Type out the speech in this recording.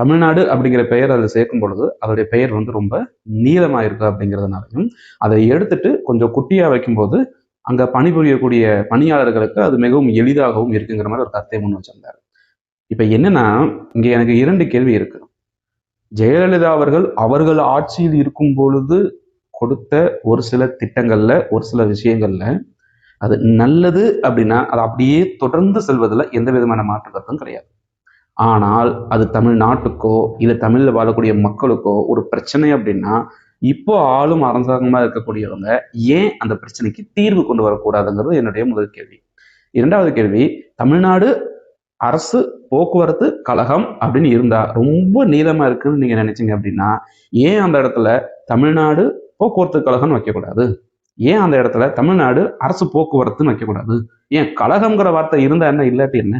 தமிழ்நாடு அப்படிங்கிற பெயர் அதில் சேர்க்கும் பொழுது அதோடைய பெயர் வந்து ரொம்ப நீளமாக இருக்கு அப்படிங்கிறதுனாலையும், அதை எடுத்துட்டு கொஞ்சம் குட்டியா வைக்கும்போது அங்க பணிபுரியக்கூடிய பணியாளர்களுக்கு அது மிகவும் எளிதாகவும் இருக்குங்கிற மாதிரி ஒரு கருத்தை முன் வச்சிருந்தார். இப்ப என்னன்னா, இங்க எனக்கு 2 கேள்வி இருக்கு. ஜெயலலிதா அவர்கள் அவர்கள் ஆட்சியில் இருக்கும் பொழுது கொடுத்த ஒரு சில திட்டங்கள்ல, ஒரு சில விஷயங்கள்ல அது நல்லது அப்படின்னா, அது அப்படியே தொடர்ந்து செல்வதில் எந்த விதமான மாற்று கருத்தும் கிடையாது. ஆனால் அது தமிழ்நாட்டுக்கோ இல்ல தமிழ்ல வாழக்கூடிய மக்களுக்கோ ஒரு பிரச்சனை அப்படின்னா, இப்போ ஆளும் அரசாங்கமா இருக்கக்கூடியவங்க ஏன் அந்த பிரச்சனைக்கு தீர்வு கொண்டு வரக்கூடாதுங்கிறது என்னுடைய முதல் கேள்வி. 2வது கேள்வி, தமிழ்நாடு அரசு போக்குவரத்து கழகம் அப்படின்னு இருந்தா ரொம்ப நீளமா இருக்குன்னு நீங்க நினைச்சீங்க அப்படின்னா, ஏன் அந்த இடத்துல தமிழ்நாடு போக்குவரத்து கழகம்னு வைக்கக்கூடாது? ஏன் அந்த இடத்துல தமிழ்நாடு அரசு போக்குவரத்துன்னு வைக்கக்கூடாது? ஏன் கழகம்ங்கிற வார்த்தை இருந்தா என்ன, இல்லாட்டி என்ன?